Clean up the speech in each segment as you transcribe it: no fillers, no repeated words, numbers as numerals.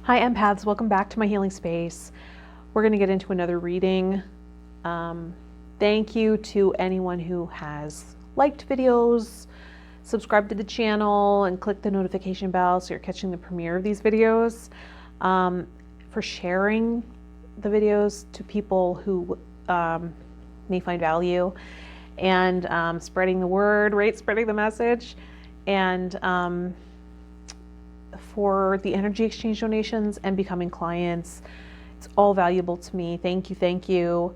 Hi empaths, welcome back to my healing space. We're going to get into another reading. Thank you to anyone who has liked videos, subscribed to the channel, and clicked the notification bell so you're catching the premiere of these videos. For sharing the videos to people who may find value, and spreading the word, right? Spreading the message. And for the energy exchange donations and becoming clients. It's all valuable to me. Thank you, thank you.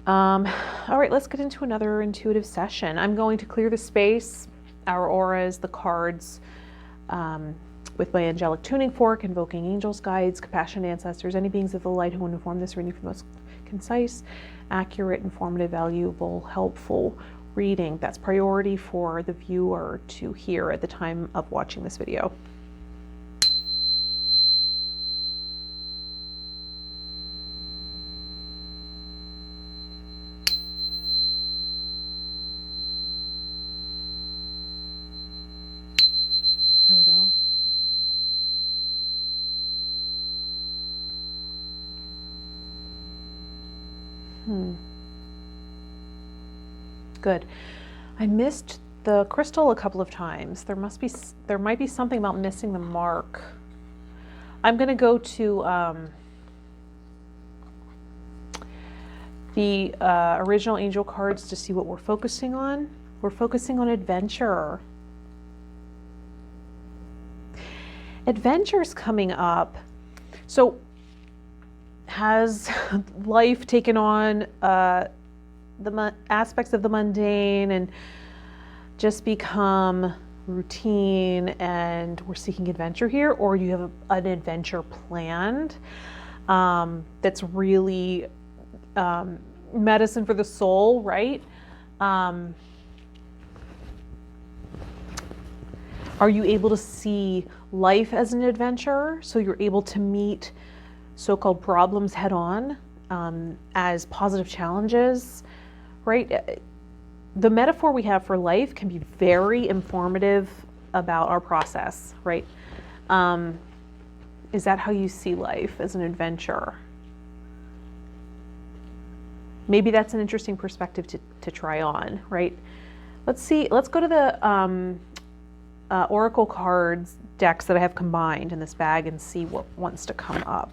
All right, let's get into another intuitive session. I'm going to clear the space, our auras, the cards, with my angelic tuning fork, invoking angels, guides, compassionate ancestors, any beings of the light who will inform this reading for the most concise, accurate, informative, valuable, helpful reading. That's priority for the viewer to hear at the time of watching this video. There we go. Good. I missed the crystal a couple of times. There might be something about missing the mark. I'm going to go to the original angel cards to see what we're focusing on. We're focusing on adventure. Adventure's coming up. So has life taken on the aspects of the mundane and just become routine, and we're seeking adventure here? Or you have an adventure planned that's really medicine for the soul, right? Are you able to see life as an adventure? So you're able to meet so-called problems head on as positive challenges, right? The metaphor we have for life can be very informative about our process, right? Is that how you see life, as an adventure? Maybe that's an interesting perspective to try on, right? Let's see, let's go to the Oracle cards decks that I have combined in this bag and see what wants to come up.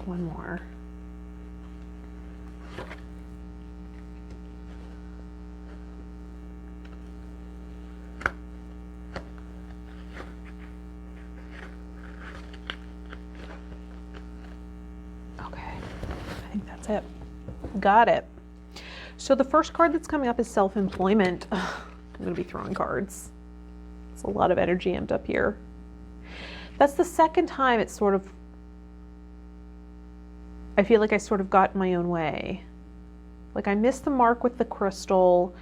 One more. Okay, I think that's it. Got it. So the first card that's coming up is self-employment. I'm going to be throwing cards. It's a lot of energy amped up here. That's the second time it's sort of, I feel like I sort of got in my own way. Like I missed the mark with the crystal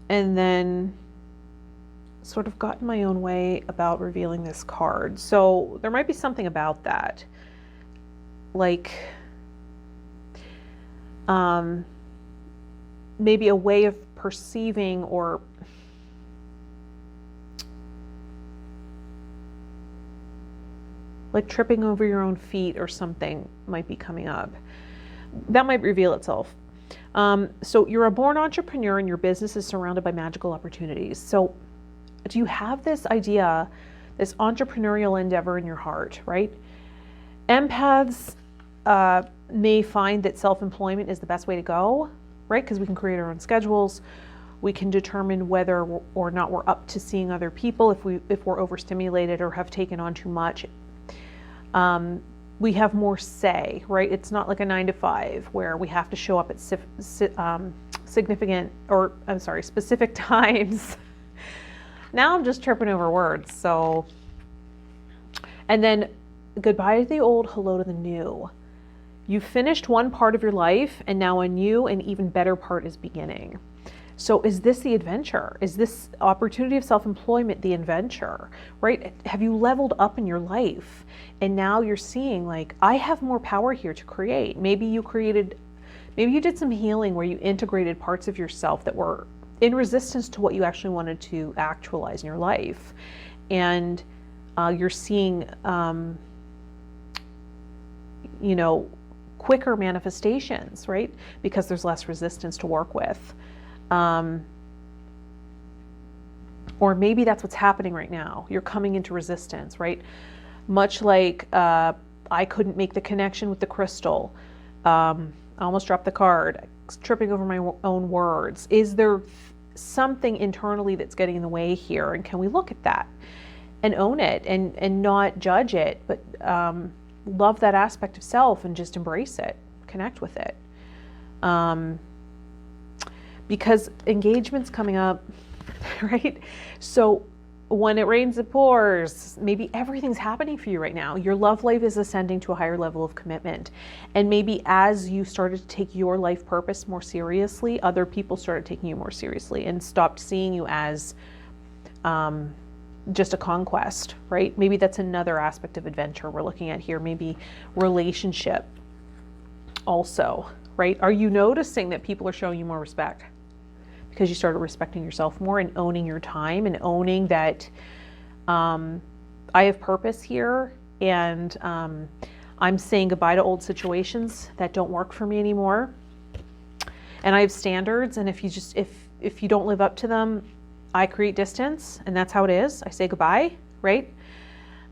and then sort of got in my own way about revealing this card. So there might be something about that. Like maybe a way of perceiving or like tripping over your own feet or something might be coming up. That might reveal itself. So you're a born entrepreneur and your business is surrounded by magical opportunities. So do you have this idea, this entrepreneurial endeavor in your heart, right? Empaths may find that self-employment is the best way to go, right? Because we can create our own schedules. We can determine whether or not we're up to seeing other people if we're overstimulated or have taken on too much. we have more say, right? It's not like a 9 to 5 where we have to show up at specific times. Now I'm just tripping over words. So, and then goodbye to the old, hello to the new. You finished one part of your life and now a new and even better part is beginning. So is this the adventure? Is this opportunity of self-employment the adventure, right? Have you leveled up in your life? And now you're seeing like, I have more power here to create. Maybe you did some healing where you integrated parts of yourself that were in resistance to what you actually wanted to actualize in your life. And you're seeing, quicker manifestations, right? Because there's less resistance to work with. Or maybe that's what's happening right now. You're coming into resistance, right? Much like I couldn't make the connection with the crystal. I almost dropped the card, tripping over my own words. Is there something internally that's getting in the way here? And can we look at that and own it and not judge it, but love that aspect of self and just embrace it, connect with it. Because engagement's coming up, right? So when it rains, it pours. Maybe everything's happening for you right now. Your love life is ascending to a higher level of commitment. And maybe as you started to take your life purpose more seriously, other people started taking you more seriously and stopped seeing you as just a conquest, right? Maybe that's another aspect of adventure we're looking at here. Maybe relationship also, right? Are you noticing that people are showing you more respect? Because you started respecting yourself more and owning your time and owning that I have purpose here and I'm saying goodbye to old situations that don't work for me anymore. And I have standards, and if you don't live up to them, I create distance, and that's how it is. I say goodbye, right?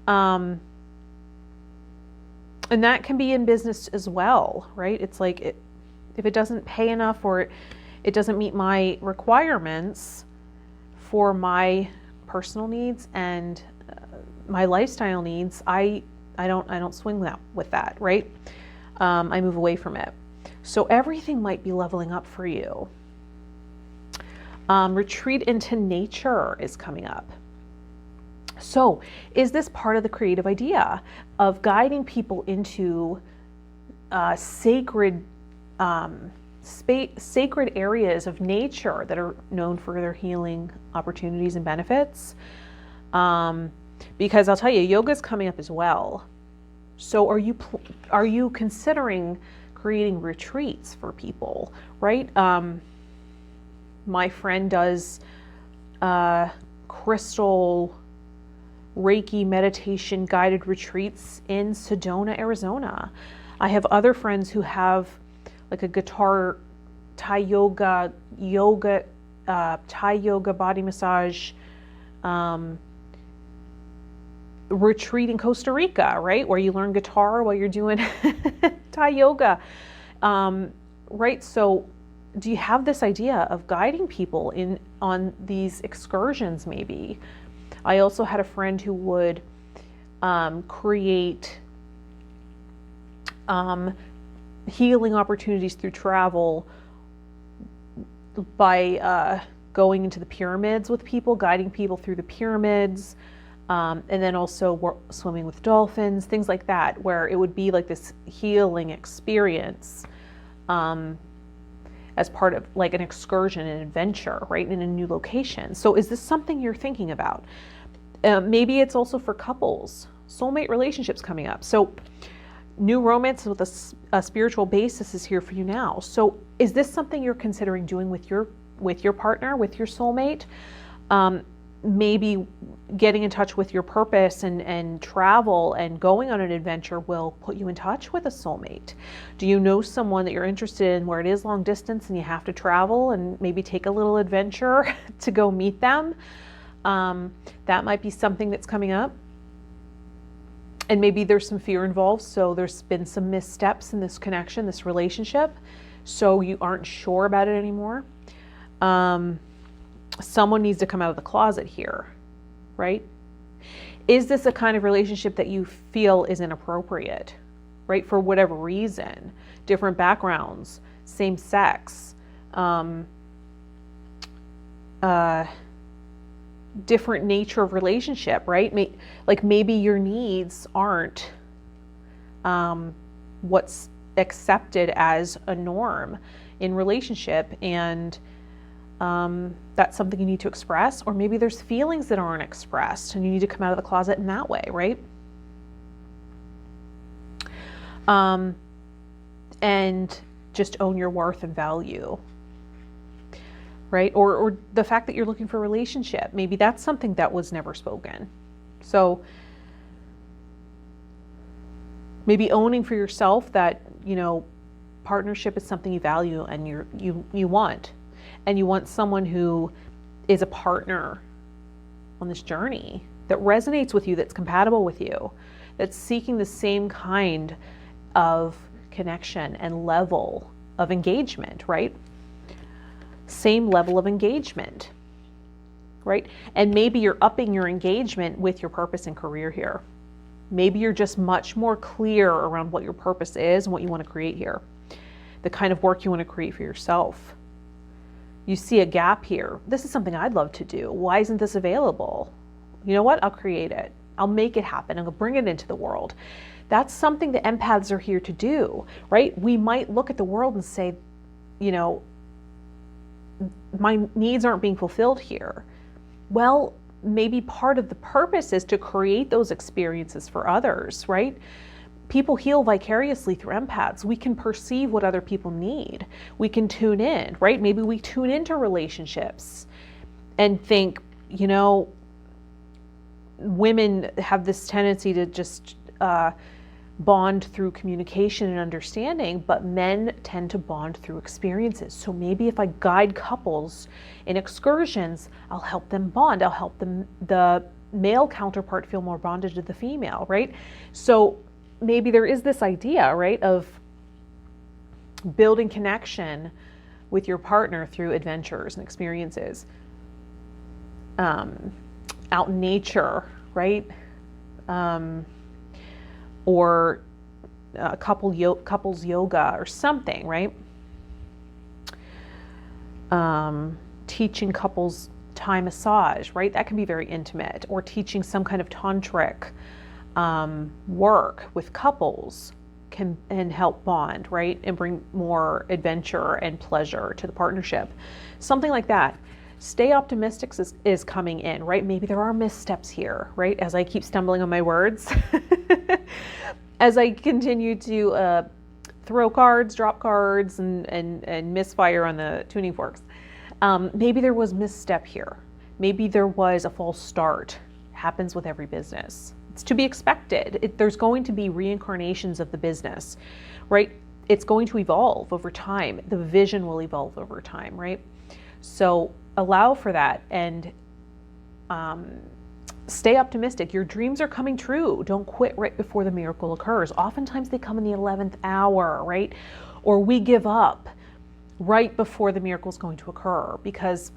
And that can be in business as well, right? It's like if it doesn't pay enough or it doesn't meet my requirements for my personal needs and my lifestyle needs, I don't swing with that, right? I move away from it. So everything might be leveling up for you. Retreat into nature is coming up. So is this part of the creative idea of guiding people into sacred areas of nature that are known for their healing opportunities and benefits? Because I'll tell you, yoga is coming up as well. So are you considering creating retreats for people, right? My friend does crystal Reiki meditation guided retreats in Sedona, Arizona. I have other friends who have like a guitar, Thai yoga, Thai yoga body massage retreat in Costa Rica, right? Where you learn guitar while you're doing Thai yoga, right? So do you have this idea of guiding people on these excursions maybe? I also had a friend who would create healing opportunities through travel by going into the pyramids with people, guiding people through the pyramids, and then also swimming with dolphins, things like that, where it would be like this healing experience as part of like an excursion, an adventure, right, in a new location. So is this something you're thinking about? Maybe it's also for couples, soulmate relationships coming up. So new romance with a spiritual basis is here for you now. So is this something you're considering doing with your partner, with your soulmate? Maybe getting in touch with your purpose and travel and going on an adventure will put you in touch with a soulmate. Do you know someone that you're interested in where it is long distance and you have to travel and maybe take a little adventure to go meet them? That might be something that's coming up. And maybe there's some fear involved. So there's been some missteps in this connection, this relationship. So you aren't sure about it anymore. Someone needs to come out of the closet here, right? Is this a kind of relationship that you feel is inappropriate, right? For whatever reason, different backgrounds, same sex, different nature of relationship, right? Like maybe your needs aren't what's accepted as a norm in relationship, and that's something you need to express. Or maybe there's feelings that aren't expressed and you need to come out of the closet in that way, right? And just own your worth and value, right? Or the fact that you're looking for a relationship, maybe that's something that was never spoken. So maybe owning for yourself that, you know, partnership is something you value and you want. And you want someone who is a partner on this journey that resonates with you, that's compatible with you, that's seeking the same kind of connection and level of engagement, right? Same level of engagement, right? And maybe you're upping your engagement with your purpose and career here. Maybe you're just much more clear around what your purpose is and what you want to create here, the kind of work you want to create for yourself. You see a gap here. This is something I'd love to do. Why isn't this available? You know what? I'll create it. I'll make it happen. I'll bring it into the world. That's something the empaths are here to do, right? We might look at the world and say, you know, my needs aren't being fulfilled here. Well, maybe part of the purpose is to create those experiences for others, right? People heal vicariously through empaths. We can perceive what other people need. We can tune in, right? Maybe we tune into relationships and think, you know, women have this tendency to just bond through communication and understanding, but men tend to bond through experiences. So maybe if I guide couples in excursions, I'll help them bond. I'll help them, the male counterpart, feel more bonded to the female, right? So maybe there is this idea, right, of building connection with your partner through adventures and experiences, out in nature, right? Or couples yoga or something, right? Teaching couples Thai massage, right? That can be very intimate. Or teaching some kind of tantric work with couples and help bond, right? And bring more adventure and pleasure to the partnership. Something like that. Stay optimistic is coming in, right? Maybe there are missteps here, right? As I keep stumbling on my words. As I continue to throw cards, drop cards, and misfire on the tuning forks. Maybe there was misstep here. Maybe there was a false start. Happens with every business. It's to be expected. There's going to be reincarnations of the business, right? It's going to evolve over time. The vision will evolve over time, right? So allow for that and stay optimistic. Your dreams are coming true. Don't quit right before the miracle occurs. Oftentimes they come in the 11th hour, right? Or we give up right before the miracle is going to occur, because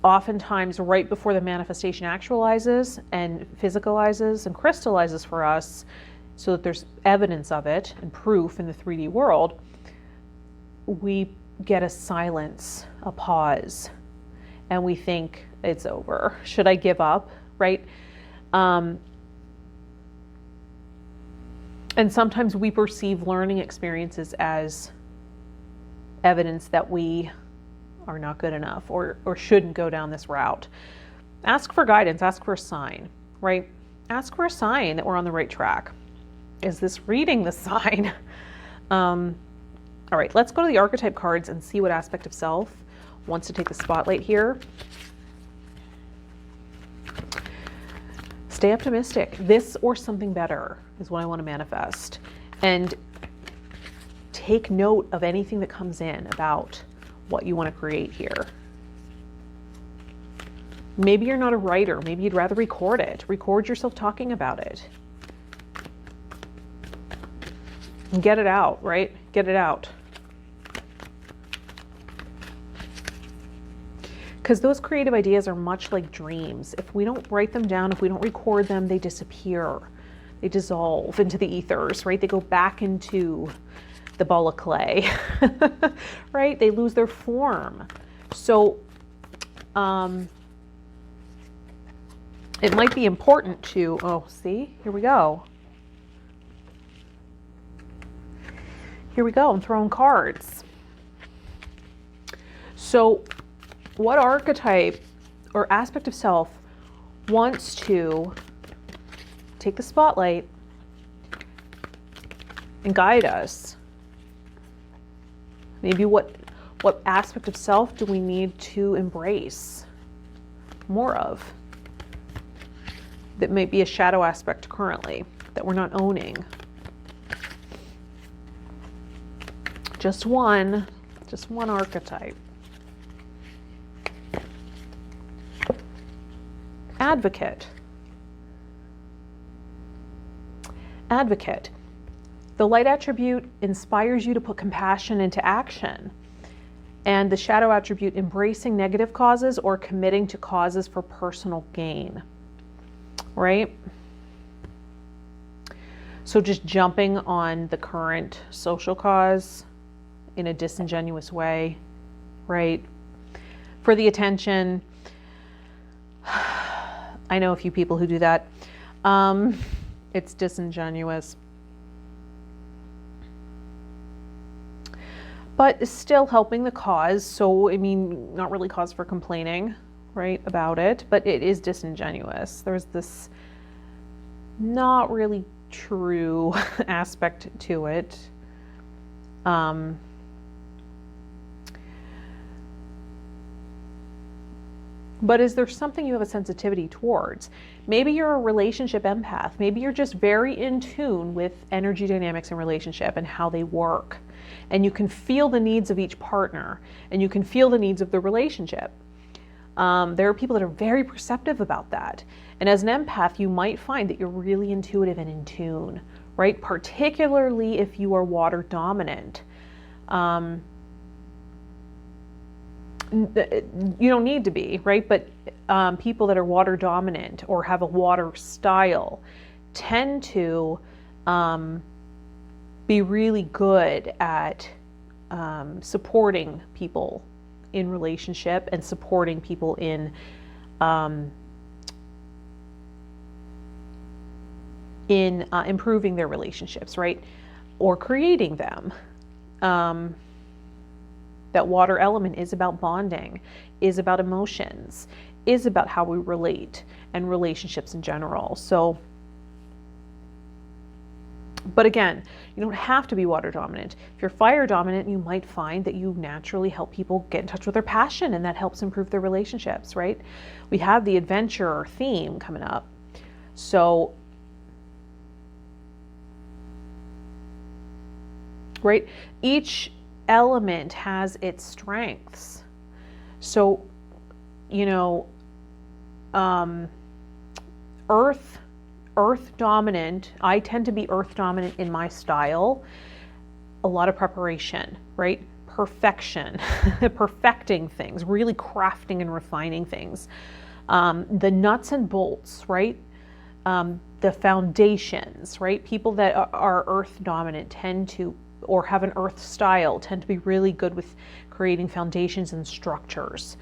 oftentimes right before the manifestation actualizes and physicalizes and crystallizes for us, so that there's evidence of it and proof in the 3D world, we get a silence, a pause, and we think it's over. Should I give up, right? And sometimes we perceive learning experiences as evidence that we are not good enough or shouldn't go down this route. Ask for guidance, ask for a sign, right? Ask for a sign that we're on the right track. Is this reading the sign? All right, let's go to the archetype cards and see what aspect of self wants to take the spotlight here. Stay optimistic. This or something better is what I want to manifest. And take note of anything that comes in about what you want to create here. Maybe you're not a writer. Maybe you'd rather record it. Record yourself talking about it. And get it out, right? Get it out. Because those creative ideas are much like dreams. If we don't write them down, if we don't record them, they disappear. They dissolve into the ethers, right? They go back into the ball of clay, right? They lose their form. So it might be important to, oh, see, here we go. Here we go, I'm throwing cards. So what archetype or aspect of self wants to take the spotlight and guide us? Maybe what aspect of self do we need to embrace more of? That might be a shadow aspect currently that we're not owning. Just one archetype. Advocate. Advocate. The light attribute inspires you to put compassion into action. And the shadow attribute, embracing negative causes or committing to causes for personal gain. Right? So just jumping on the current social cause in a disingenuous way, right? For the attention. I know a few people who do that. It's disingenuous. But it's still helping the cause. So, I mean, not really cause for complaining, right, about it, but it is disingenuous. There's this not really true aspect to it. But is there something you have a sensitivity towards? Maybe you're a relationship empath. Maybe you're just very in tune with energy dynamics in relationship and how they work. And you can feel the needs of each partner, and you can feel the needs of the relationship. There are people that are very perceptive about that. And as an empath, you might find that you're really intuitive and in tune, right? Particularly if you are water dominant. You don't need to be, right? But people that are water dominant or have a water style tend to be really good at supporting people in relationship and supporting people in improving their relationships, right? Or creating them. That water element is about bonding, is about emotions, is about how we relate and relationships in general. So, but again, you don't have to be water dominant. If you're fire dominant, you might find that you naturally help people get in touch with their passion, and that helps improve their relationships, right? We have the adventure theme coming up. So, right, each element has its strengths. So, you know, earth dominant, I tend to be earth dominant in my style. A lot of preparation, right? Perfection, perfecting things, really crafting and refining things. The nuts and bolts, right? The foundations, right? People that are earth dominant tend to, or have an earth style, tend to be really good with creating foundations and structures,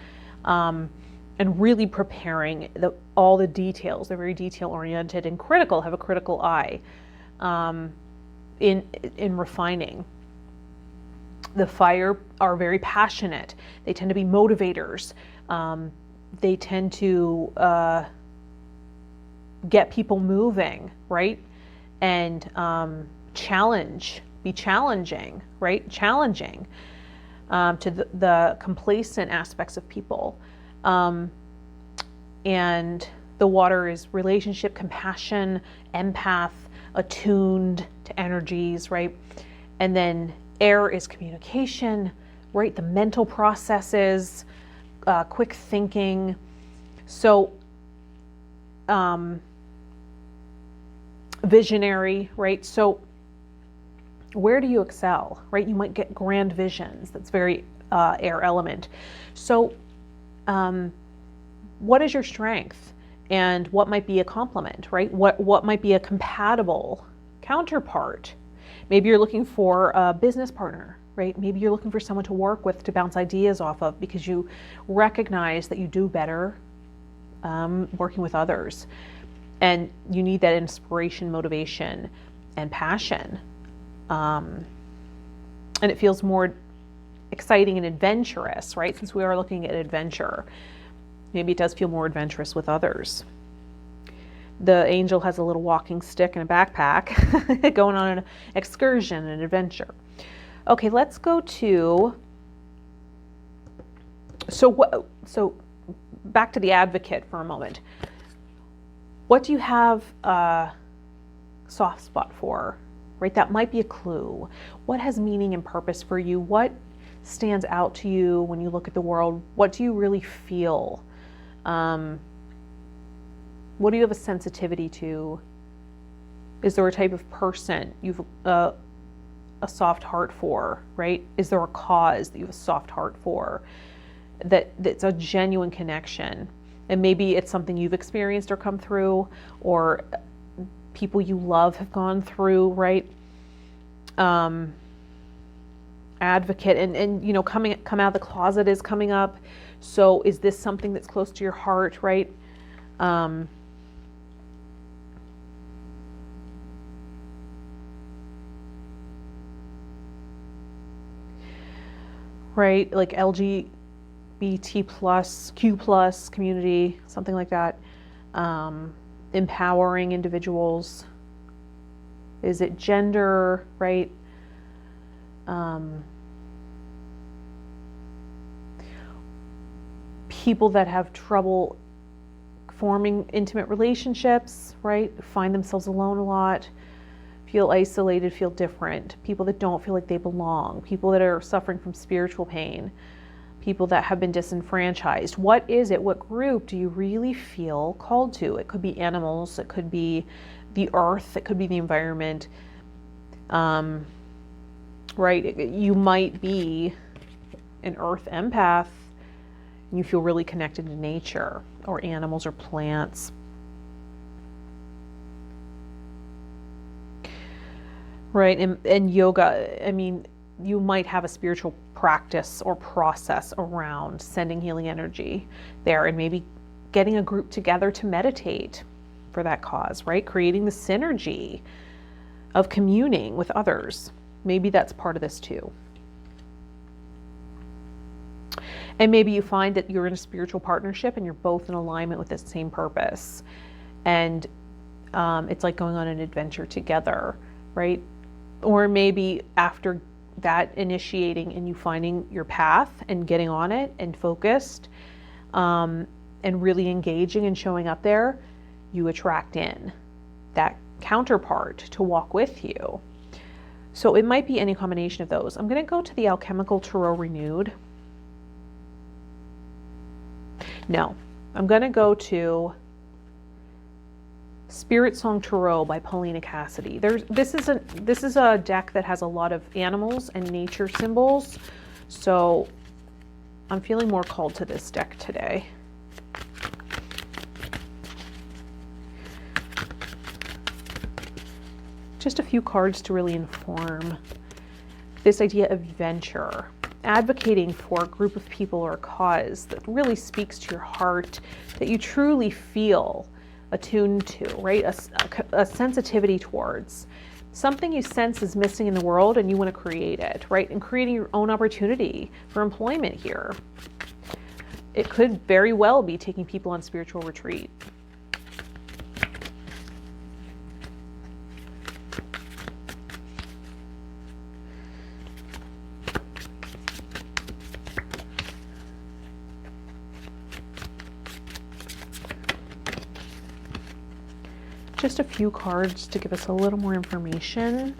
and really preparing all the details. They're very detail oriented and critical, have a critical eye in refining. The fire are very passionate. They tend to be motivators. They tend to get people moving, right? And be challenging, right? Challenging to the complacent aspects of people. And the water is relationship, compassion, empath, attuned to energies, right? And then air is communication, right? The mental processes, quick thinking. So, visionary, right? So, where do you excel, right? You might get grand visions. That's very air element. So what is your strength? and what might be a complement, right? What might be a compatible counterpart. Maybe you're looking for a business partner, right? Maybe you're looking for someone to work with, to bounce ideas off of, because you recognize that you do better working with others. And you need that inspiration, motivation, and passion. And it feels more exciting and adventurous, right? Since we are looking at adventure, maybe it does feel more adventurous with others. The angel has a little walking stick and a backpack going on an excursion, an adventure. Okay, let's go to, so back to the advocate for a moment. What do you have a soft spot for, right? That might be a clue. What has meaning and purpose for you? What stands out to you when you look at the world? What do you really feel? What do you have a sensitivity to? Is there a type of person you've a soft heart for, right? Is there a cause that you have a soft heart for, that's a genuine connection? And maybe it's something you've experienced or come through, or people you love have gone through, right? Advocate, and you know, come out of the closet is coming up. So is this something that's close to your heart, right? Right, like LGBT plus, Q plus community, something like that. Empowering individuals. Is it gender, right? People that have trouble forming intimate relationships, right? Find themselves alone a lot, feel isolated, feel different. People that don't feel like they belong. People that are suffering from spiritual pain. People that have been disenfranchised. What is it? What group do you really feel called to? It could be animals. It could be the earth. It could be the environment. Right? You might be an earth empath and you feel really connected to nature or animals or plants. Right? And yoga, I mean, you might have a spiritual practice or process around sending healing energy there, and maybe getting a group together to meditate for that cause, right? Creating the synergy of communing with others. Maybe that's part of this too. And maybe you find that you're in a spiritual partnership and you're both in alignment with the same purpose. And it's like going on an adventure together, right? Or maybe after that initiating and you finding your path and getting on it and focused and really engaging and showing up there, you attract in that counterpart to walk with you. So it might be any combination of those. I'm going to go to the Alchemical Tarot Renewed. No, I'm going to go to Spirit Song Tarot by Paulina Cassidy. This is a deck that has a lot of animals and nature symbols, so I'm feeling more called to this deck today. Just a few cards to really inform this idea of adventure, advocating for a group of people or a cause that really speaks to your heart, that you truly feel attuned to, right? A sensitivity towards something you sense is missing in the world and you want to create it, right? And creating your own opportunity for employment here. It could very well be taking people on spiritual retreat. Just a few cards to give us a little more information.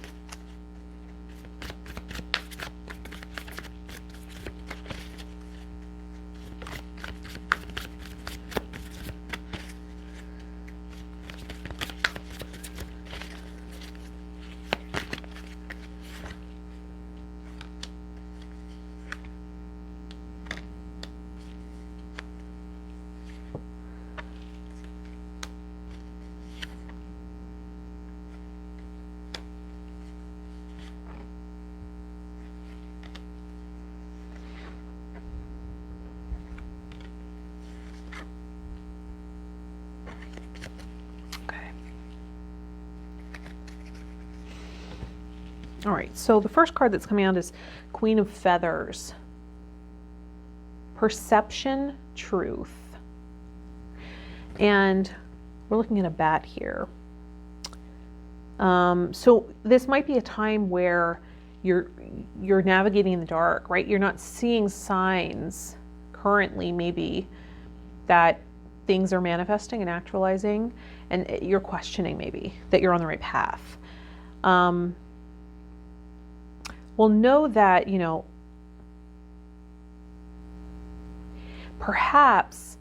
All right, so the first card that's coming out is Queen of Feathers. Perception, truth. And we're looking at a bat here. So this might be a time where you're navigating in the dark, right? You're not seeing signs currently, maybe, that things are manifesting and actualizing, and you're questioning maybe that you're on the right path. Well, know that, you know, perhaps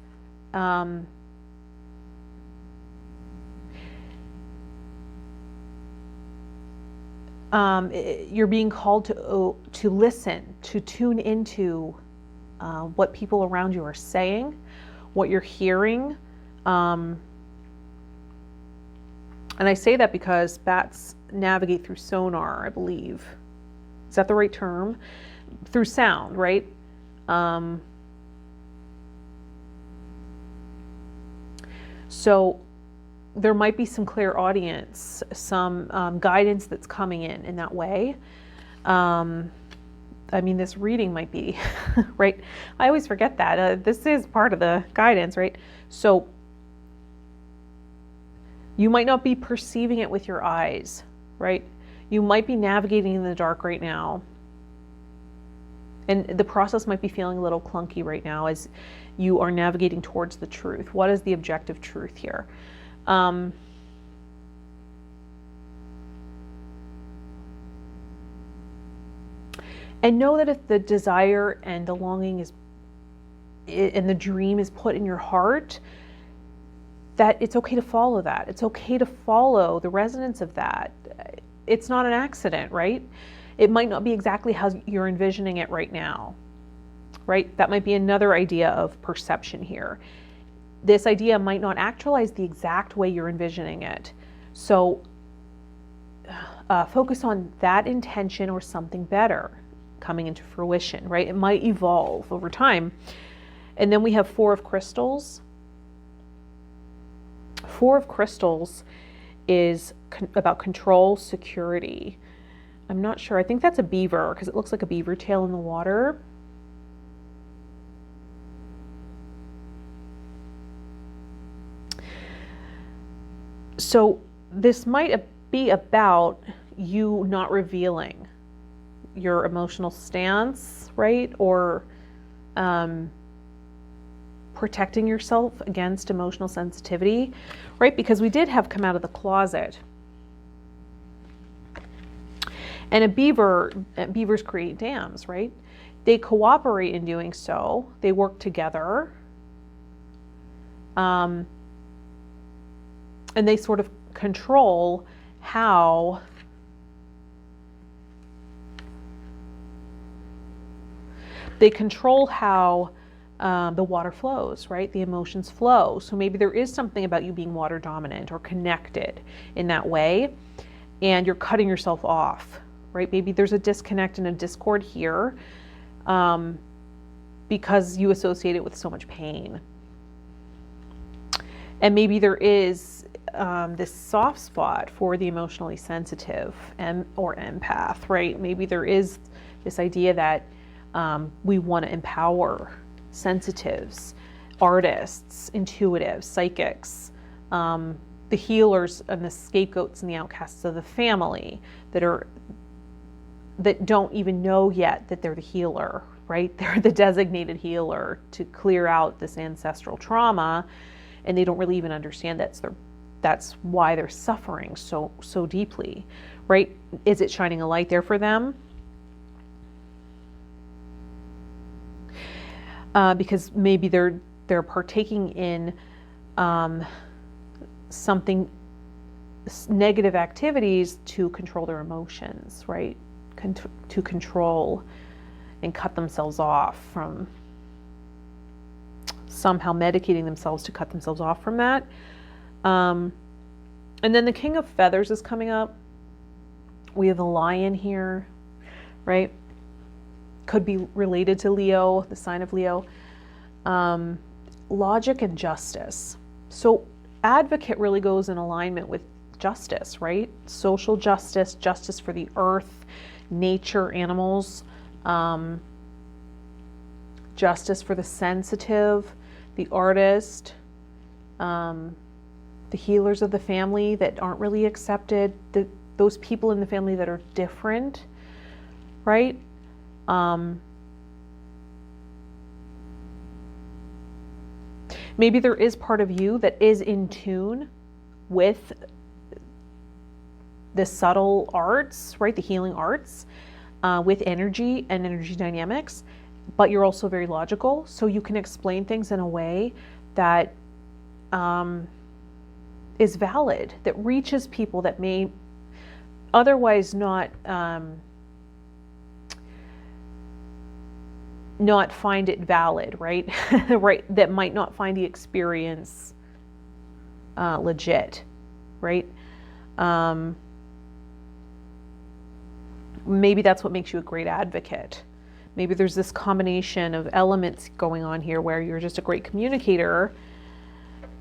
you're being called to listen, to tune into what people around you are saying, what you're hearing. And I say that because bats navigate through sonar, I believe. Is that the right term? Through sound, right? So there might be some clairaudience, some guidance that's coming in that way. I mean, this reading might be, right? I always forget that. This is part of the guidance, right? So you might not be perceiving it with your eyes, right? You might be navigating in the dark right now. And the process might be feeling a little clunky right now as you are navigating towards the truth. What is the objective truth here? And know that if the desire and the longing and the dream is put in your heart, that it's okay to follow that. It's okay to follow the resonance of that. It's not an accident, right? It might not be exactly how you're envisioning it right now, right? That might be another idea of perception here. This idea might not actualize the exact way you're envisioning it. So focus on that intention or something better coming into fruition, right? It might evolve over time. And then we have Four of Crystals. Four of Crystals is about control, security. I'm not sure. I think that's a beaver because it looks like a beaver tail in the water. So this might be about you not revealing your emotional stance, right? Or protecting yourself against emotional sensitivity, right? Because we did have come out of the closet. And beavers create dams, right? They cooperate in doing so. They work together. And they sort of control how the water flows, right? The emotions flow. So maybe there is something about you being water dominant or connected in that way, and you're cutting yourself off, right? Maybe there's a disconnect and a discord here because you associate it with so much pain. And maybe there is this soft spot for the emotionally sensitive or empath, right? Maybe there is this idea that we want to empower sensitives, artists, intuitives, psychics, the healers and the scapegoats and the outcasts of the family that don't even know yet that they're the healer, right? They're the designated healer to clear out this ancestral trauma, and they don't really even understand that's why they're suffering so deeply, right? Is it shining a light there for them? Because maybe they're partaking in something negative activities to control their emotions, right? To control and cut themselves off from somehow medicating themselves to cut themselves off from that. And then the King of Feathers is coming up. We have the lion here, right? Could be related to Leo, the sign of Leo. Logic and justice. So advocate really goes in alignment with justice, right? Social justice, justice for the earth, nature, animals, justice for the sensitive, the artist, the healers of the family that aren't really accepted, those people in the family that are different, right? Maybe there is part of you that is in tune with the subtle arts, right? The healing arts, with energy and energy dynamics, but you're also very logical. So you can explain things in a way that is valid, that reaches people that may otherwise not find it valid, right? Right, that might not find the experience legit, right? Maybe that's what makes you a great advocate. Maybe there's this combination of elements going on here where you're just a great communicator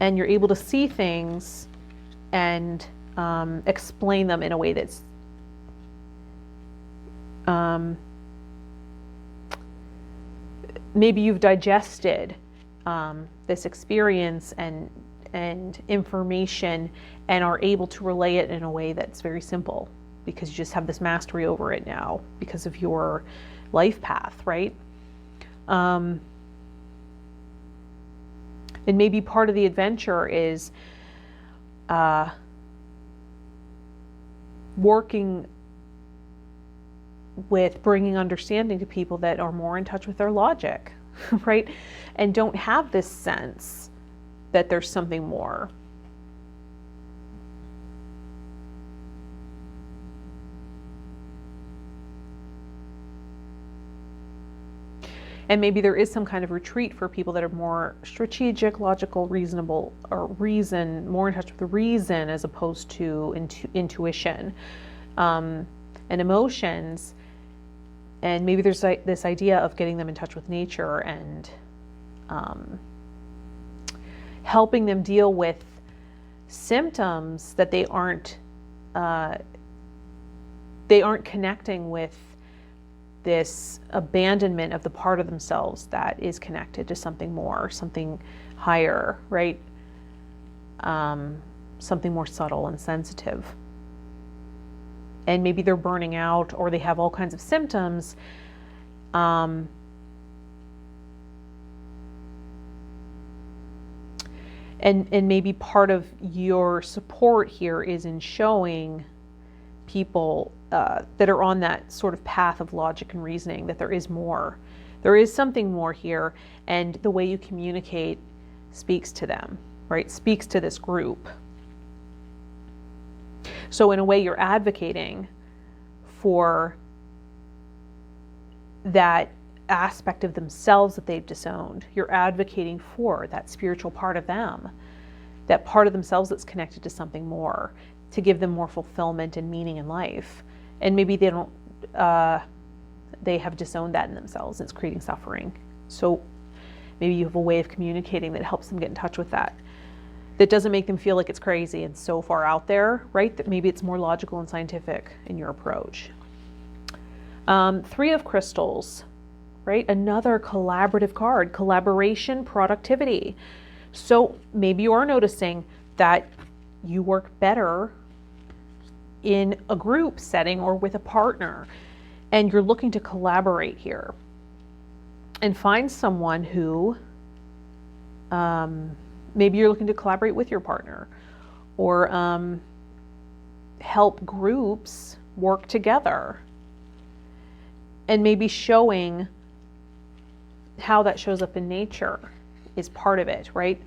and you're able to see things and explain them in a way that's maybe you've digested this experience and information and are able to relay it in a way that's very simple because you just have this mastery over it now because of your life path, right? And maybe part of the adventure is working with bringing understanding to people that are more in touch with their logic, right? And don't have this sense that there's something more. And maybe there is some kind of retreat for people that are more strategic, logical, reasonable, or more in touch with the reason as opposed to intuition and emotions. And maybe there's this idea of getting them in touch with nature and helping them deal with symptoms that they aren't connecting with this abandonment of the part of themselves that is connected to something more, something higher, right? Something more subtle and sensitive. And maybe they're burning out or they have all kinds of symptoms. And maybe part of your support here is in showing people that are on that sort of path of logic and reasoning that there is more. There is something more here, and the way you communicate speaks to them, right? Speaks to this group. So in a way, you're advocating for that aspect of themselves that they've disowned. You're advocating for that spiritual part of them, that part of themselves that's connected to something more, to give them more fulfillment and meaning in life. And maybe they don't, they have disowned that in themselves and it's creating suffering. So maybe you have a way of communicating that helps them get in touch with that. That doesn't make them feel like it's crazy and so far out there, right? That maybe it's more logical and scientific in your approach. 3 of Crystals, right? Another collaborative card, collaboration, productivity. So maybe you are noticing that you work better in a group setting or with a partner, and you're looking to collaborate here and find someone who maybe you're looking to collaborate with your partner or help groups work together, and maybe showing how that shows up in nature is part of it, right?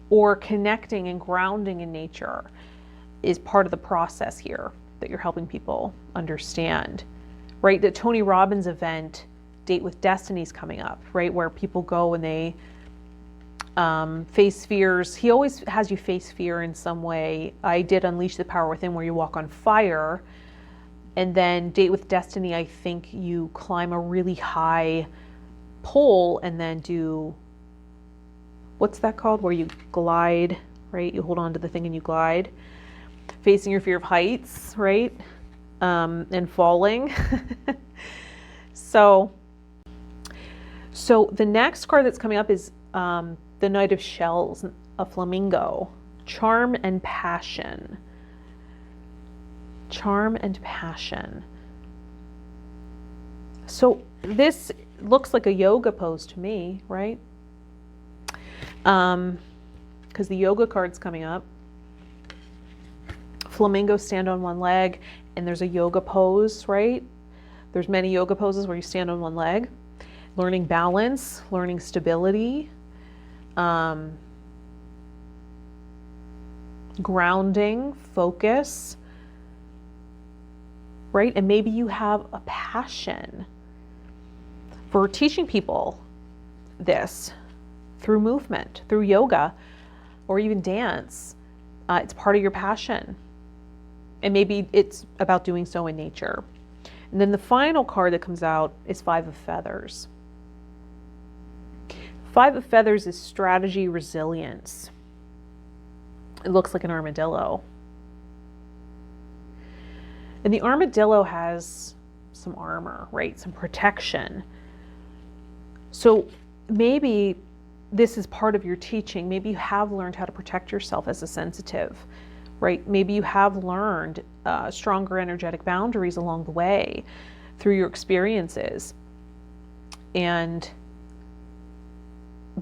Or connecting and grounding in nature is part of the process here that you're helping people understand, right? The Tony Robbins event, Date with Destiny, is coming up, right? Where people go and they face fears. He always has you face fear in some way. I did Unleash the Power Within, where you walk on fire. And then Date with Destiny, I think you climb a really high pole and then do, what's that called? Where you glide, right? You hold on to the thing and you glide. facing your fear of heights, right? And falling. So the next card that's coming up is the Knight of Shells, a flamingo. Charm and passion. Charm and passion. So this looks like a yoga pose to me, right? Because the yoga card's coming up. Flamingos stand on one leg, and there's a yoga pose, right? There's many yoga poses where you stand on one leg. Learning balance, learning stability, grounding, focus, right? And maybe you have a passion for teaching people this through movement, through yoga, or even dance. It's part of your passion. And maybe it's about doing so in nature. And then the final card that comes out is Five of Feathers. Five of Feathers is strategy, resilience. It looks like an armadillo. And the armadillo has some armor, right? Some protection. So maybe this is part of your teaching. Maybe you have learned how to protect yourself as a sensitive, right? Maybe you have learned stronger energetic boundaries along the way through your experiences. And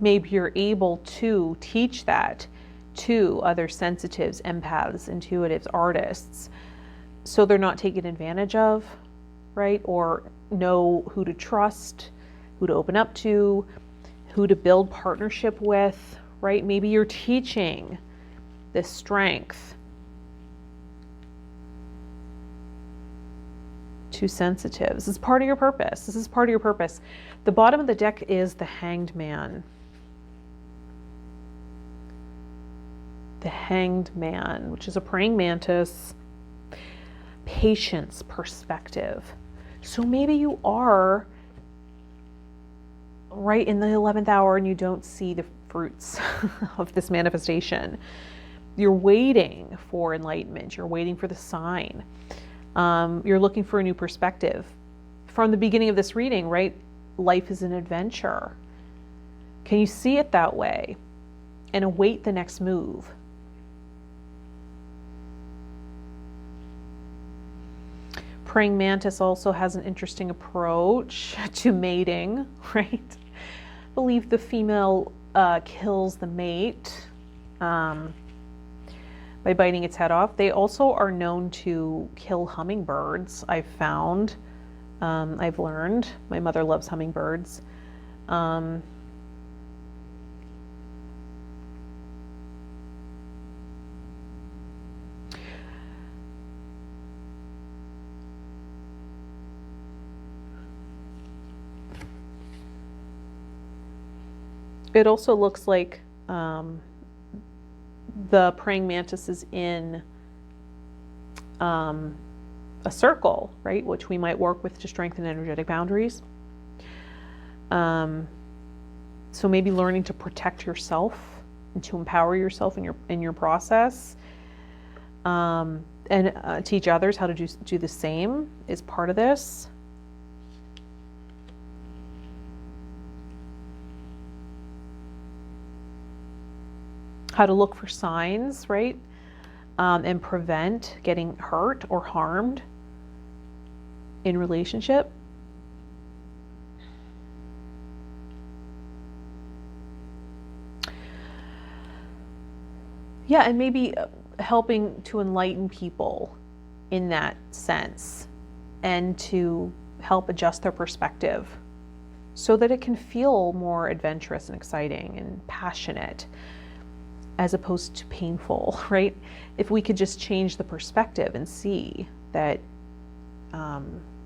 maybe you're able to teach that to other sensitives, empaths, intuitives, artists, so they're not taken advantage of, right? Or know who to trust, who to open up to, who to build partnership with, right? Maybe you're teaching this strength to sensitives. This is part of your purpose. This is part of your purpose. The bottom of the deck is the Hanged Man. The Hanged Man, which is a praying mantis. Patience, perspective. So maybe you are right in the 11th hour and you don't see the fruits of this manifestation. You're waiting for enlightenment. You're waiting for the sign. You're looking for a new perspective. From the beginning of this reading, right? Life is an adventure. Can you see it that way and await the next move? Praying mantis also has an interesting approach to mating, right? I believe the female kills the mate by biting its head off. They also are known to kill hummingbirds, I've found. I've learned. My mother loves hummingbirds. It also looks like the praying mantis is in a circle, right? Which we might work with to strengthen energetic boundaries. So maybe learning to protect yourself and to empower yourself in your process, and teach others how to do the same is part of this. How to look for signs, right? And prevent getting hurt or harmed in relationship. Yeah, and maybe helping to enlighten people in that sense and to help adjust their perspective so that it can feel more adventurous and exciting and passionate, as opposed to painful, right? If we could just change the perspective and see that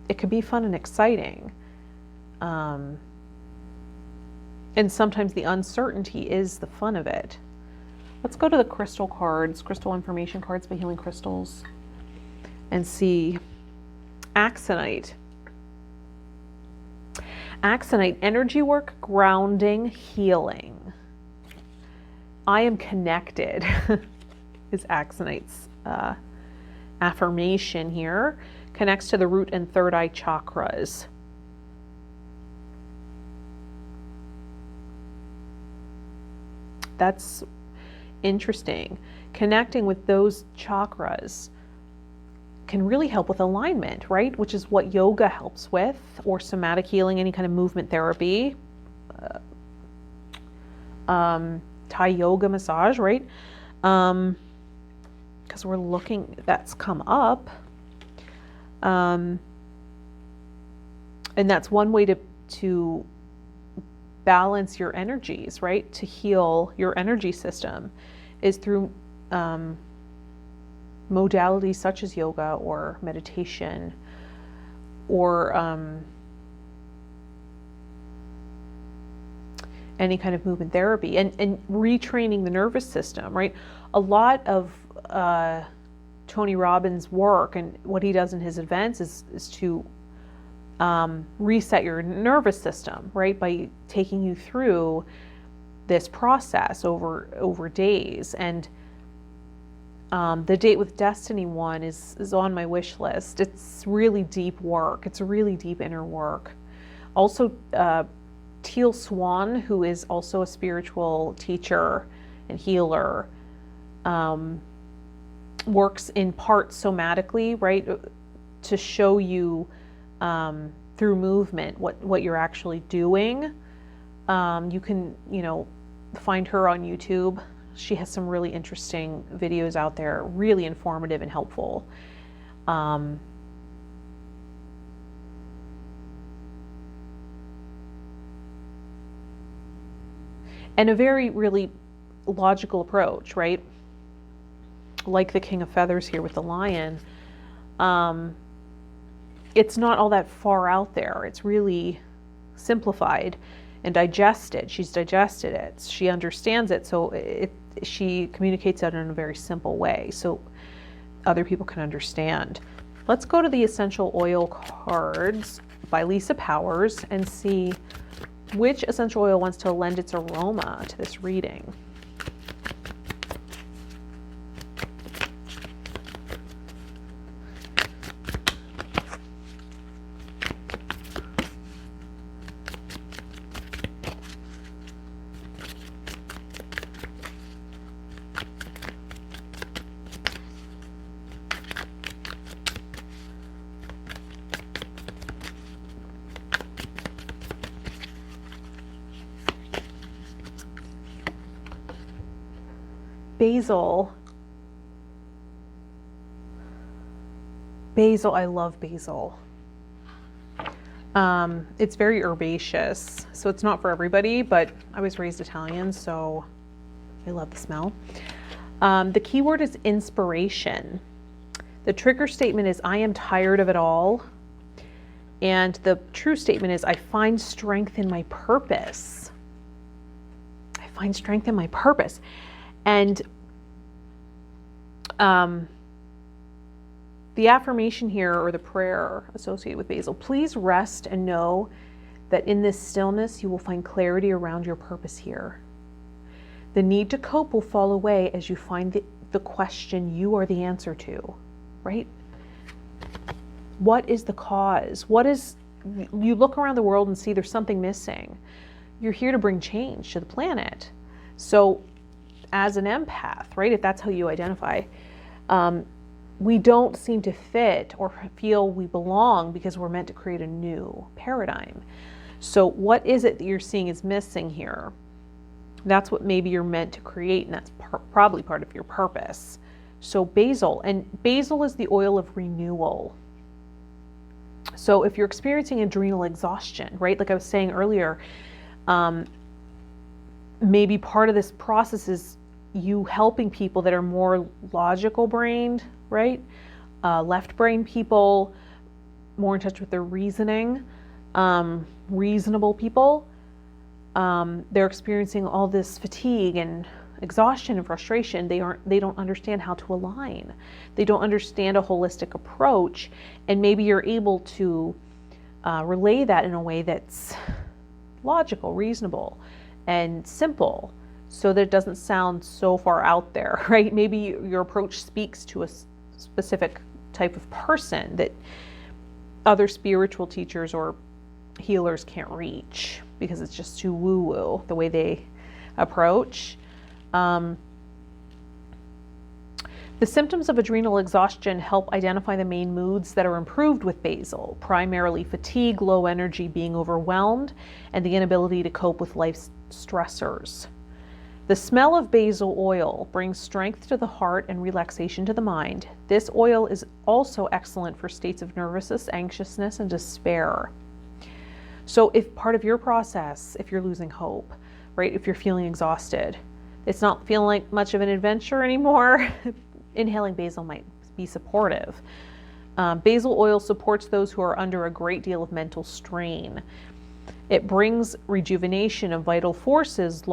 it could be fun and exciting. And sometimes the uncertainty is the fun of it. Let's go to the crystal cards, crystal information cards by Healing Crystals, and see. Axonite. Axonite, energy work, grounding, healing. I am connected is Axonite's affirmation here, connects to the root and third eye chakras. That's interesting. Connecting with those chakras can really help with alignment, right? Which is what yoga helps with, or somatic healing, any kind of movement therapy, Thai yoga massage, right? Because we're looking, that's come up. And that's one way to balance your energies, right? To heal your energy system is through modalities such as yoga or meditation or any kind of movement therapy and retraining the nervous system, right? A lot of Tony Robbins' work and what he does in his events is to reset your nervous system, right? By taking you through this process over days. And the Date with Destiny one is on my wish list. It's really deep work. It's really deep inner work. Also, Teal Swan, who is also a spiritual teacher and healer, works in part somatically, right? To show you through movement what you're actually doing. You can, find her on YouTube. She has some really interesting videos out there, really informative and helpful. And a very, really logical approach, right? Like the King of Feathers here with the lion. It's not all that far out there. It's really simplified and digested. She's digested it. She understands it. So she communicates it in a very simple way so other people can understand. Let's go to the essential oil cards by Lisa Powers and see which essential oil wants to lend its aroma to this reading. Basil. Basil, I love basil. It's very herbaceous, so it's not for everybody, but I was raised Italian, so I love the smell. The key word is inspiration. The trigger statement is, I am tired of it all. And the true statement is, I find strength in my purpose. I find strength in my purpose. And the affirmation here, or the prayer associated with basil, please rest and know that in this stillness you will find clarity around your purpose here. The need to cope will fall away as you find the question you are the answer to, right? What is the cause? You look around the world and see there's something missing. You're here to bring change to the planet. So as an empath, right, if that's how you identify, we don't seem to fit or feel we belong because we're meant to create a new paradigm. So what is it that you're seeing is missing here? That's what maybe you're meant to create, and that's probably part of your purpose. So basil, and basil is the oil of renewal. So if you're experiencing adrenal exhaustion, right, like I was saying earlier, maybe part of this process is you helping people that are more logical brained, right? Left brain people, more in touch with their reasoning, reasonable people. They're experiencing all this fatigue and exhaustion and frustration. They don't understand how to align. They don't understand a holistic approach, and maybe you're able to relay that in a way that's logical, reasonable, and simple, so that it doesn't sound so far out there, right? Maybe your approach speaks to a specific type of person that other spiritual teachers or healers can't reach because it's just too woo-woo the way they approach. The symptoms of adrenal exhaustion help identify the main moods that are improved with basil, primarily fatigue, low energy, being overwhelmed, and the inability to cope with life's stressors. The smell of basil oil brings strength to the heart and relaxation to the mind. This oil is also excellent for states of nervousness, anxiousness, and despair. So if part of your process, if you're losing hope, right, if you're feeling exhausted, it's not feeling like much of an adventure anymore, inhaling basil might be supportive. Basil oil supports those who are under a great deal of mental strain. It brings rejuvenation of vital forces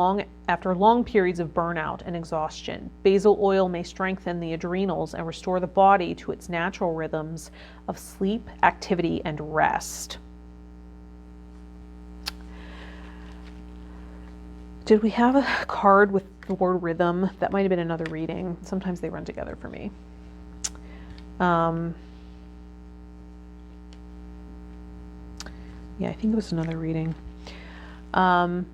after long periods of burnout and exhaustion. Basil oil may strengthen the adrenals and restore the body to its natural rhythms of sleep, activity, and rest. Did we have a card with the word rhythm? That might have been another reading. Sometimes they run together for me. Yeah, I think it was another reading. Basil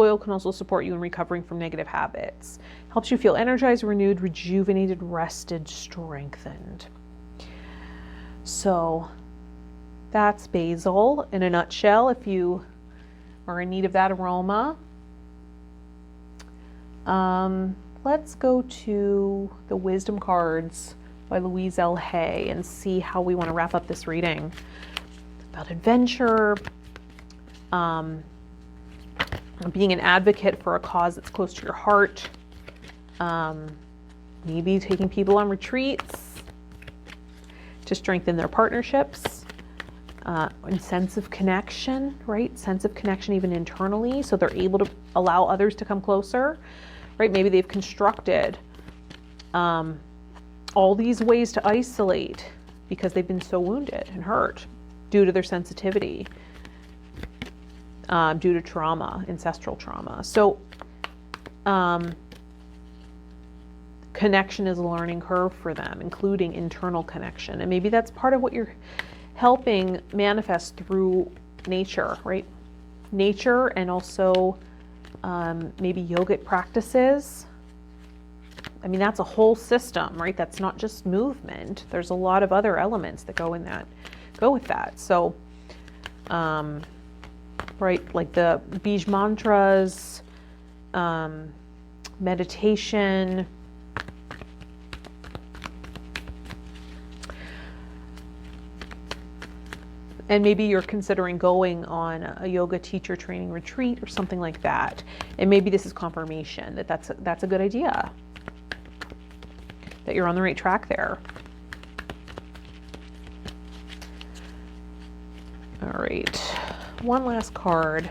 oil can also support you in recovering from negative habits. Helps you feel energized, renewed, rejuvenated, rested, strengthened. So that's basil in a nutshell if you are in need of that aroma. Let's go to the Wisdom cards by Louise L. Hay and see how we want to wrap up this reading. About adventure, being an advocate for a cause that's close to your heart, maybe taking people on retreats to strengthen their partnerships, and sense of connection, right? Sense of connection even internally, so they're able to allow others to come closer, right? Maybe they've constructed all these ways to isolate because they've been so wounded and hurt due to their sensitivity, due to trauma, ancestral trauma. So connection is a learning curve for them, including internal connection. And maybe that's part of what you're helping manifest through nature, right? Nature, and also maybe yogic practices. I mean, that's a whole system, right? That's not just movement. There's a lot of other elements that go with that. So, right, like the Bij mantras, meditation, and maybe you're considering going on a yoga teacher training retreat or something like that. And maybe this is confirmation that that's a good idea, that you're on the right track there. All right, one last card.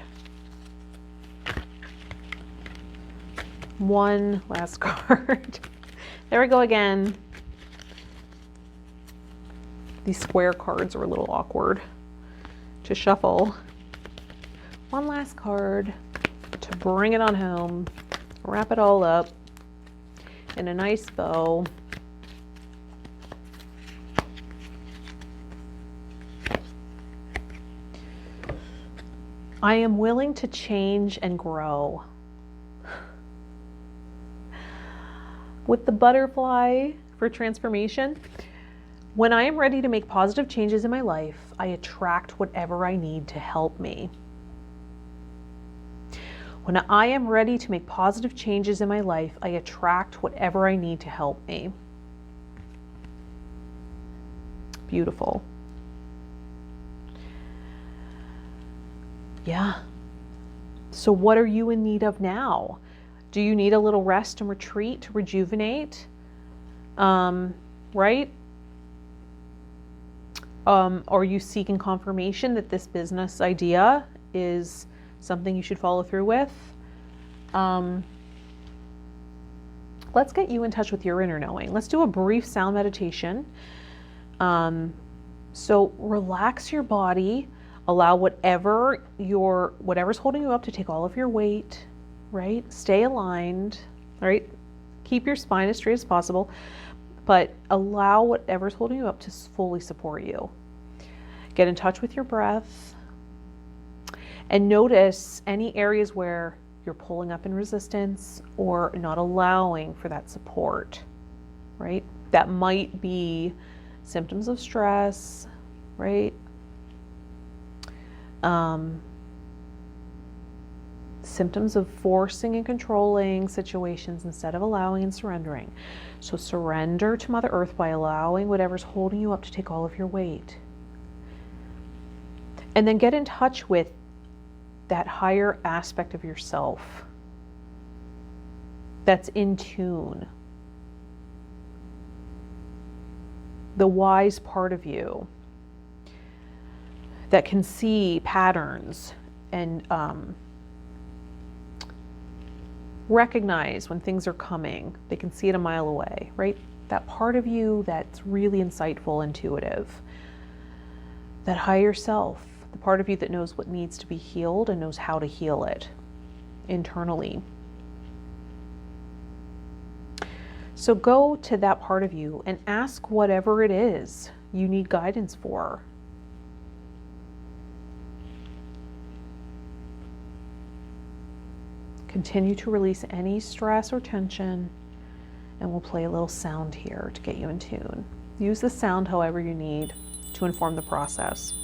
One last card. There we go again. These square cards are a little awkward to shuffle. One last card to bring it on home, wrap it all up in a nice bow. I am willing to change and grow. With the butterfly for transformation, when I am ready to make positive changes in my life, I attract whatever I need to help me. When I am ready to make positive changes in my life, I attract whatever I need to help me. Beautiful. Yeah. So what are you in need of now? Do you need a little rest and retreat to rejuvenate? Right? Are you seeking confirmation that this business idea is something you should follow through with? Let's get you in touch with your inner knowing. Let's do a brief sound meditation. So relax your body, allow whatever's holding you up to take all of your weight, right? Stay aligned, right? Keep your spine as straight as possible, but allow whatever's holding you up to fully support you. Get in touch with your breath and notice any areas where you're pulling up in resistance or not allowing for that support, right? That might be symptoms of stress, right? Symptoms of forcing and controlling situations instead of allowing and surrendering. So surrender to Mother Earth by allowing whatever's holding you up to take all of your weight. And then get in touch with that higher aspect of yourself that's in tune. The wise part of you that can see patterns and recognize when things are coming. They can see it a mile away, right? That part of you that's really insightful, intuitive. That higher self, the part of you that knows what needs to be healed and knows how to heal it internally. So go to that part of you and ask whatever it is you need guidance for. Continue to release any stress or tension, and we'll play a little sound here to get you in tune. Use the sound however you need to inform the process.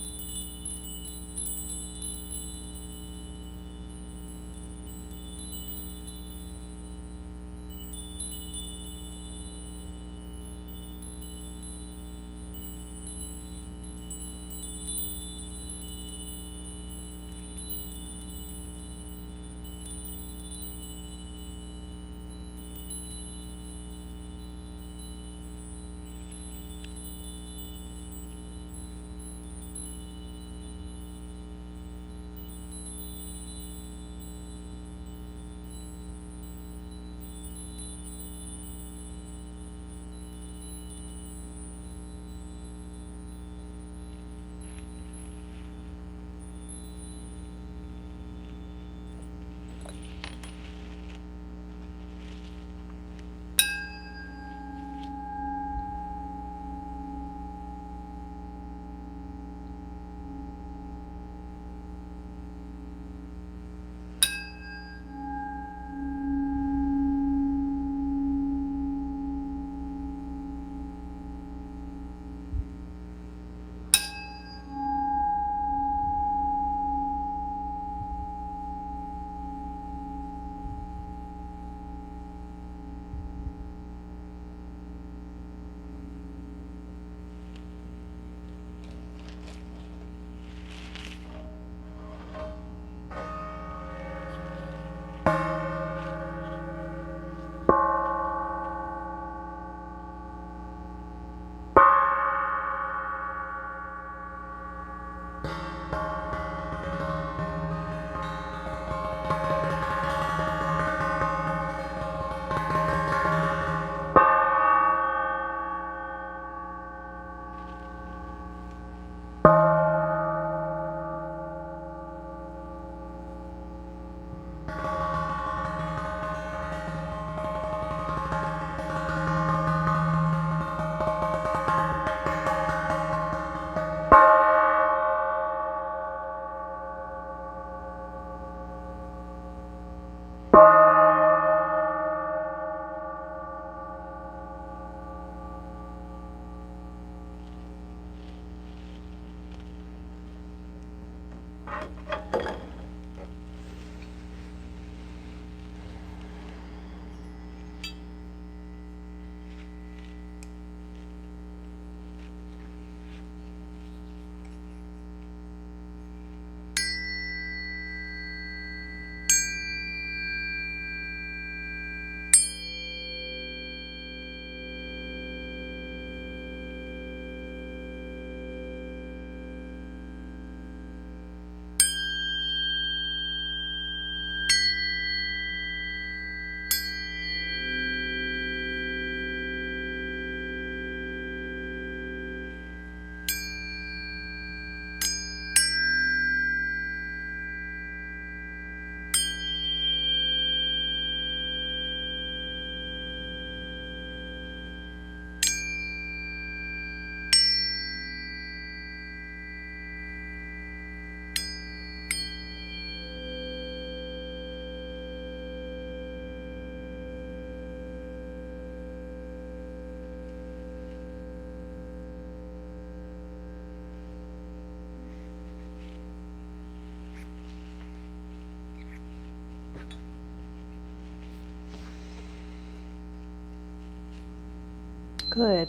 Good.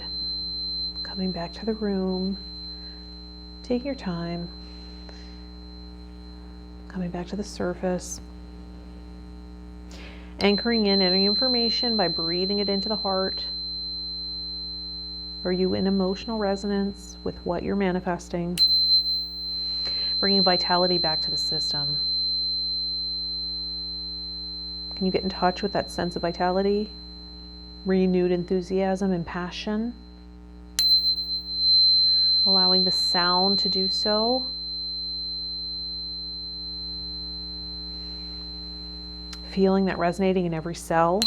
Coming back to the room. Take your time. Coming back to the surface. Anchoring in any information by breathing it into the heart. Are you in emotional resonance with what you're manifesting? Bringing vitality back to the system. Can you get in touch with that sense of vitality? Renewed enthusiasm and passion? Allowing the sound to do so. Feeling that resonating in every cell.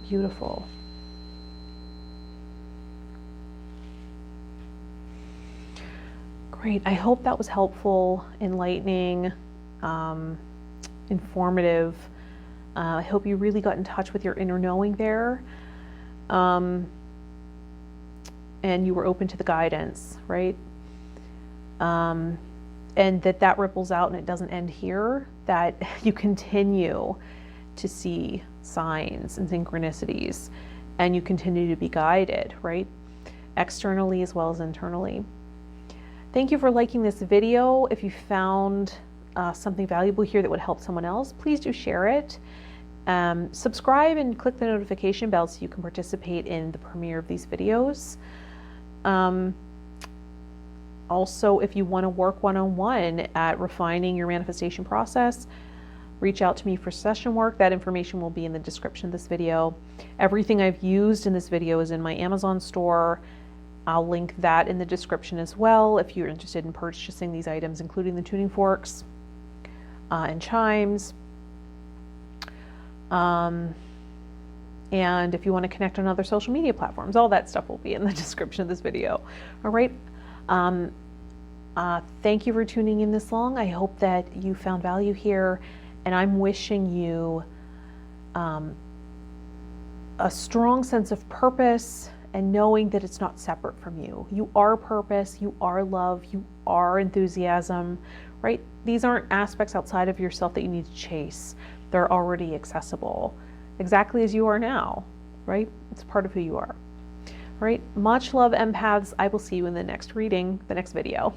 Beautiful. Great. I hope that was helpful, enlightening, informative. I hope you really got in touch with your inner knowing there. And you were open to the guidance, right? And that ripples out and it doesn't end here, that you continue to see signs and synchronicities and you continue to be guided, right? Externally as well as internally. Thank you for liking this video. If you found something valuable here that would help someone else, please do share it. Subscribe and click the notification bell so you can participate in the premiere of these videos. Also, if you want to work one-on-one at refining your manifestation process, reach out to me for session work. That information will be in the description of this video. Everything I've used in this video is in my Amazon store. I'll link that in the description as well if you're interested in purchasing these items, including the tuning forks and chimes. And if you want to connect on other social media platforms, all that stuff will be in the description of this video. All right. Thank you for tuning in this long. I hope that you found value here, and I'm wishing you a strong sense of purpose and knowing that it's not separate from you. You are purpose, you are love, you are enthusiasm, right? These aren't aspects outside of yourself that you need to chase. They're already accessible, exactly as you are now, right? It's part of who you are. All right, much love, empaths. I will see you in the next reading, the next video.